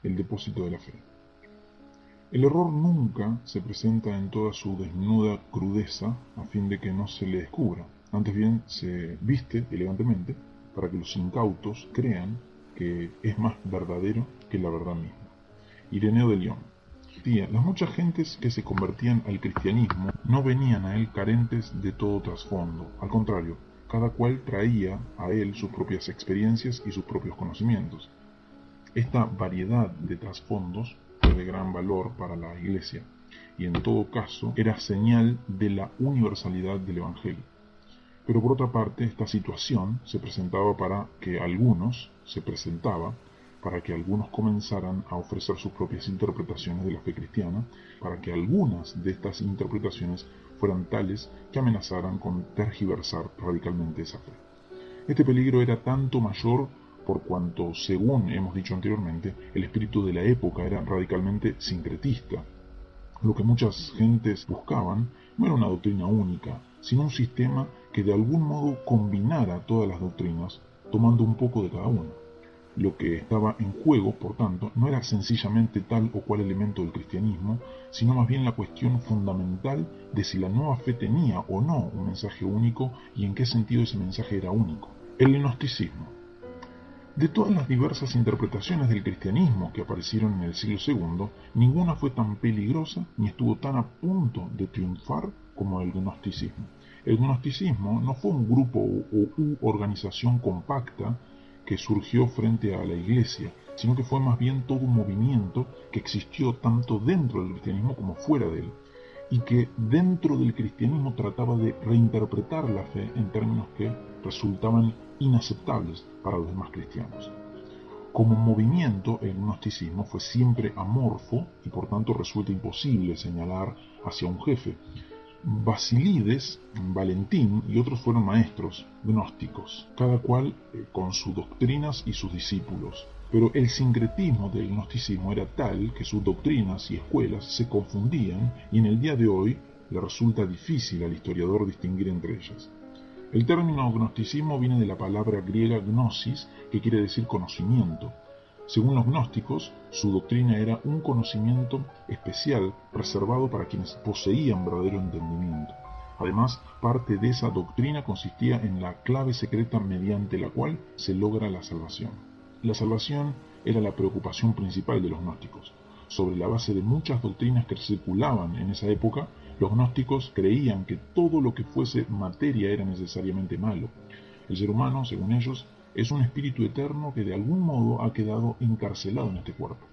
el depósito de la fe. El error nunca se presenta en toda su desnuda crudeza a fin de que no se le descubra. Antes bien, se viste elegantemente para que los incautos crean que es más verdadero que la verdad misma. Ireneo de León. Las muchas gentes que se convertían al cristianismo no venían a él carentes de todo trasfondo. Al contrario, cada cual traía a él sus propias experiencias y sus propios conocimientos. Esta variedad de trasfondos fue de gran valor para la Iglesia y en todo caso era señal de la universalidad del Evangelio. Pero por otra parte, esta situación se presentaba para que algunos comenzaran a ofrecer sus propias interpretaciones de la fe cristiana, para que algunas de estas interpretaciones fueran tales que amenazaran con tergiversar radicalmente esa fe. Este peligro era tanto mayor por cuanto, según hemos dicho anteriormente, el espíritu de la época era radicalmente sincretista. Lo que muchas gentes buscaban no era una doctrina única, sino un sistema que de algún modo combinara todas las doctrinas, tomando un poco de cada una. Lo que estaba en juego, por tanto, no era sencillamente tal o cual elemento del cristianismo, sino más bien la cuestión fundamental de si la nueva fe tenía o no un mensaje único y en qué sentido ese mensaje era único. El gnosticismo. De todas las diversas interpretaciones del cristianismo que aparecieron en el siglo II, ninguna fue tan peligrosa ni estuvo tan a punto de triunfar como el gnosticismo. El gnosticismo no fue un grupo u organización compacta que surgió frente a la Iglesia, sino que fue más bien todo un movimiento que existió tanto dentro del cristianismo como fuera de él, y que dentro del cristianismo trataba de reinterpretar la fe en términos que resultaban inaceptables para los demás cristianos. Como movimiento, el gnosticismo fue siempre amorfo y por tanto resulta imposible señalar hacia un jefe. Basilides, Valentín y otros fueron maestros gnósticos, cada cual con sus doctrinas y sus discípulos. Pero el sincretismo del gnosticismo era tal que sus doctrinas y escuelas se confundían y en el día de hoy le resulta difícil al historiador distinguir entre ellas. El término gnosticismo viene de la palabra griega gnosis, que quiere decir conocimiento. Según los gnósticos, su doctrina era un conocimiento especial reservado para quienes poseían verdadero entendimiento. Además, parte de esa doctrina consistía en la clave secreta mediante la cual se logra la salvación. La salvación era la preocupación principal de los gnósticos. Sobre la base de muchas doctrinas que circulaban en esa época, los gnósticos creían que todo lo que fuese materia era necesariamente malo. El ser humano, según ellos, es un espíritu eterno que de algún modo ha quedado encarcelado en este cuerpo,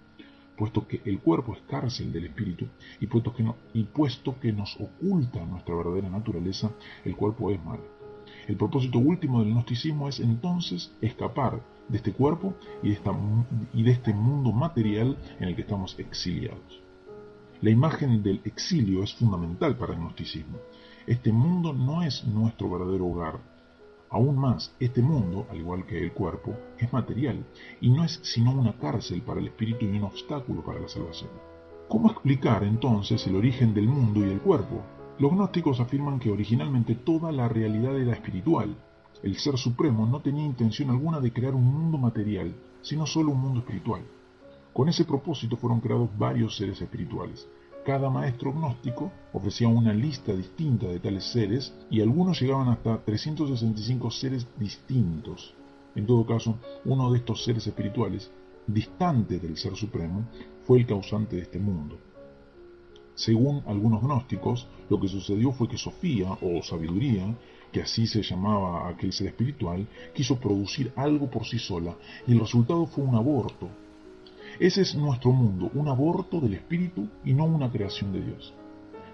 puesto que el cuerpo es cárcel del espíritu y puesto que nos oculta nuestra verdadera naturaleza, el cuerpo es malo. El propósito último del gnosticismo es entonces escapar de este cuerpo y de este mundo material en el que estamos exiliados. La imagen del exilio es fundamental para el gnosticismo. Este mundo no es nuestro verdadero hogar. Aún más, este mundo, al igual que el cuerpo, es material y no es sino una cárcel para el espíritu y un obstáculo para la salvación. ¿Cómo explicar entonces el origen del mundo y el cuerpo? Los gnósticos afirman que originalmente toda la realidad era espiritual. El Ser Supremo no tenía intención alguna de crear un mundo material, sino solo un mundo espiritual. Con ese propósito fueron creados varios seres espirituales. Cada maestro gnóstico ofrecía una lista distinta de tales seres y algunos llegaban hasta 365 seres distintos. En todo caso, uno de estos seres espirituales, distante del Ser Supremo, fue el causante de este mundo. Según algunos gnósticos, lo que sucedió fue que Sofía, o sabiduría, que así se llamaba aquel ser espiritual, quiso producir algo por sí sola y el resultado fue un aborto. Ese es nuestro mundo, un aborto del espíritu y no una creación de Dios.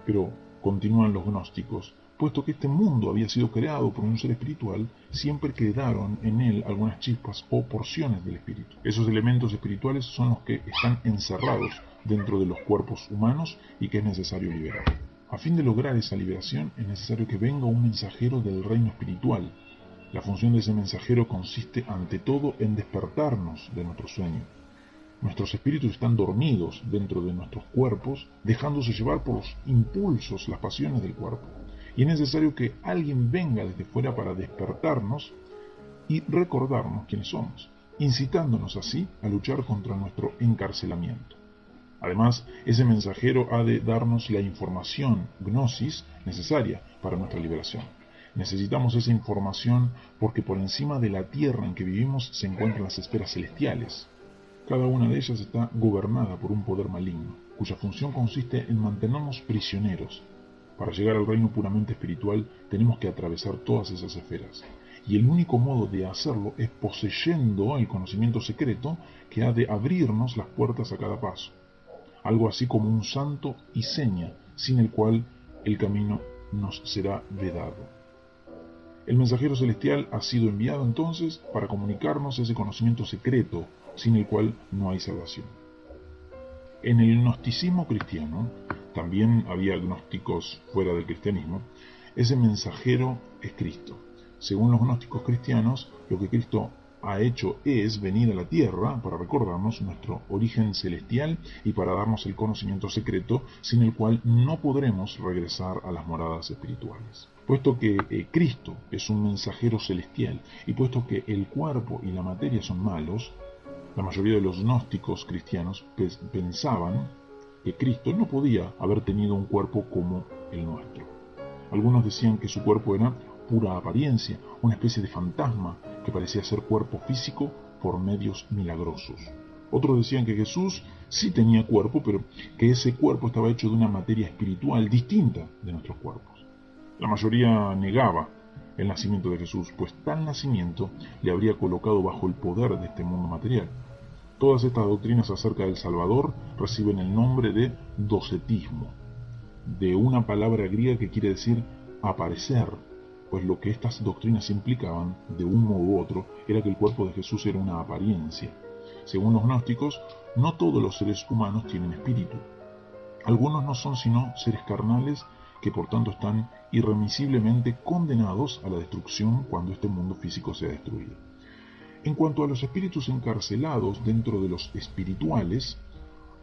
Pero, continúan los gnósticos, puesto que este mundo había sido creado por un ser espiritual, siempre quedaron en él algunas chispas o porciones del espíritu. Esos elementos espirituales son los que están encerrados dentro de los cuerpos humanos y que es necesario liberar. A fin de lograr esa liberación es necesario que venga un mensajero del reino espiritual. La función de ese mensajero consiste ante todo en despertarnos de nuestro sueño. Nuestros espíritus están dormidos dentro de nuestros cuerpos, dejándose llevar por los impulsos, las pasiones del cuerpo. Y es necesario que alguien venga desde fuera para despertarnos y recordarnos quiénes somos. incitándonos así a luchar contra nuestro encarcelamiento. Además, ese mensajero ha de darnos la información, gnosis, necesaria para nuestra liberación. Necesitamos esa información porque por encima de la tierra en que vivimos se encuentran las esferas celestiales. Cada una de ellas está gobernada por un poder maligno, cuya función consiste en mantenernos prisioneros. Para llegar al reino puramente espiritual tenemos que atravesar todas esas esferas. Y el único modo de hacerlo es poseyendo el conocimiento secreto que ha de abrirnos las puertas a cada paso. Algo así como un santo y seña, sin el cual el camino nos será vedado. El mensajero celestial ha sido enviado entonces para comunicarnos ese conocimiento secreto, sin el cual no hay salvación. En el gnosticismo cristiano, también había gnósticos fuera del cristianismo, ese mensajero es Cristo. Según los gnósticos cristianos, lo que Cristo ha hecho es venir a la tierra para recordarnos nuestro origen celestial y para darnos el conocimiento secreto sin el cual no podremos regresar a las moradas espirituales. Puesto que Cristo es un mensajero celestial y puesto que el cuerpo y la materia son malos, la mayoría de los gnósticos cristianos pensaban que Cristo no podía haber tenido un cuerpo como el nuestro. Algunos decían que su cuerpo era pura apariencia, una especie de fantasma que parecía ser cuerpo físico por medios milagrosos. Otros decían que Jesús sí tenía cuerpo, pero que ese cuerpo estaba hecho de una materia espiritual distinta de nuestros cuerpos. La mayoría negaba el nacimiento de Jesús, pues tal nacimiento le habría colocado bajo el poder de este mundo material. Todas estas doctrinas acerca del Salvador reciben el nombre de docetismo, de una palabra griega que quiere decir aparecer, pues lo que estas doctrinas implicaban, de un modo u otro, era que el cuerpo de Jesús era una apariencia. Según los gnósticos, no todos los seres humanos tienen espíritu. Algunos no son sino seres carnales que por tanto están irremisiblemente condenados a la destrucción cuando este mundo físico sea destruido. En cuanto a los espíritus encarcelados dentro de los espirituales,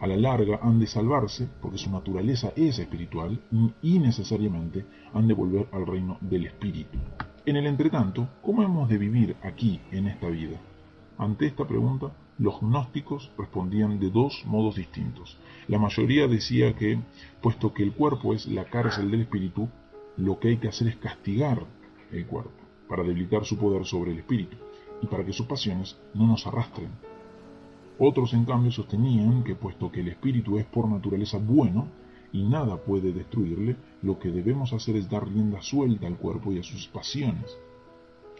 a la larga han de salvarse, porque su naturaleza es espiritual, y necesariamente han de volver al reino del espíritu. En el entretanto, ¿cómo hemos de vivir aquí en esta vida? Ante esta pregunta, los gnósticos respondían de dos modos distintos. La mayoría decía que, puesto que el cuerpo es la cárcel del espíritu, lo que hay que hacer es castigar el cuerpo, para debilitar su poder sobre el espíritu, y para que sus pasiones no nos arrastren. Otros, en cambio, sostenían que, puesto que el espíritu es por naturaleza bueno y nada puede destruirle, lo que debemos hacer es dar rienda suelta al cuerpo y a sus pasiones.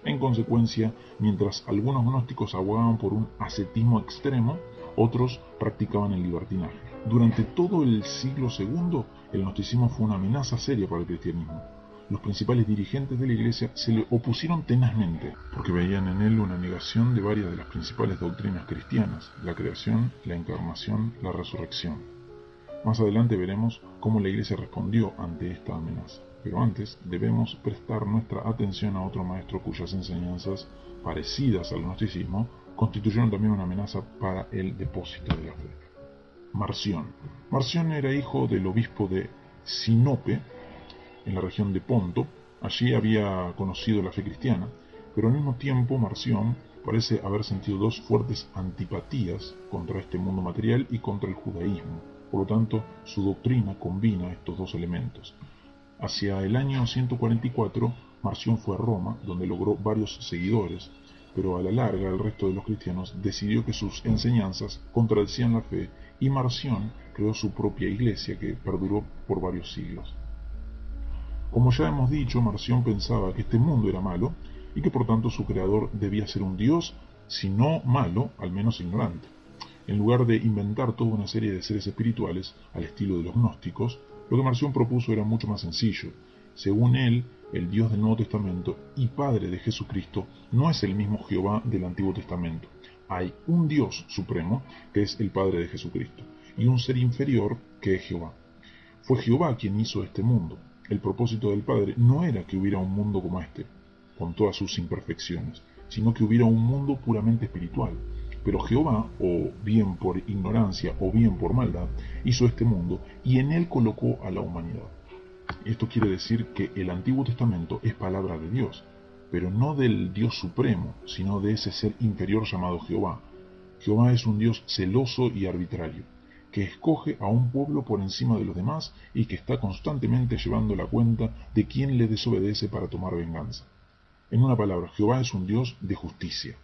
En consecuencia, mientras algunos gnósticos abogaban por un ascetismo extremo, otros practicaban el libertinaje. Durante todo el siglo II, el gnosticismo fue una amenaza seria para el cristianismo. Los principales dirigentes de la Iglesia se le opusieron tenazmente, porque veían en él una negación de varias de las principales doctrinas cristianas: la creación, la encarnación, la resurrección. Más adelante veremos cómo la Iglesia respondió ante esta amenaza. Pero antes debemos prestar nuestra atención a otro maestro cuyas enseñanzas, parecidas al gnosticismo, constituyeron también una amenaza para el depósito de la fe. Marción. Marción era hijo del obispo de Sinope, en la región de Ponto. Allí había conocido la fe cristiana, pero al mismo tiempo Marción parece haber sentido dos fuertes antipatías contra este mundo material y contra el judaísmo. Por lo tanto, su doctrina combina estos dos elementos. Hacia el año 144, Marción fue a Roma, donde logró varios seguidores, pero a la larga el resto de los cristianos decidió que sus enseñanzas contradecían la fe y Marción creó su propia iglesia que perduró por varios siglos. Como ya hemos dicho, Marción pensaba que este mundo era malo y que por tanto su creador debía ser un dios, si no malo, al menos ignorante. En lugar de inventar toda una serie de seres espirituales al estilo de los gnósticos, lo que Marción propuso era mucho más sencillo. Según él, el Dios del Nuevo Testamento y Padre de Jesucristo no es el mismo Jehová del Antiguo Testamento. Hay un Dios supremo, que es el Padre de Jesucristo, y un ser inferior, que es Jehová. Fue Jehová quien hizo este mundo. El propósito del Padre no era que hubiera un mundo como este, con todas sus imperfecciones, sino que hubiera un mundo puramente espiritual. Pero Jehová, o bien por ignorancia o bien por maldad, hizo este mundo y en él colocó a la humanidad. Esto quiere decir que el Antiguo Testamento es palabra de Dios, pero no del Dios supremo, sino de ese ser inferior llamado Jehová. Jehová es un Dios celoso y arbitrario, que escoge a un pueblo por encima de los demás y que está constantemente llevando la cuenta de quién le desobedece para tomar venganza. En una palabra, Jehová es un Dios de justicia.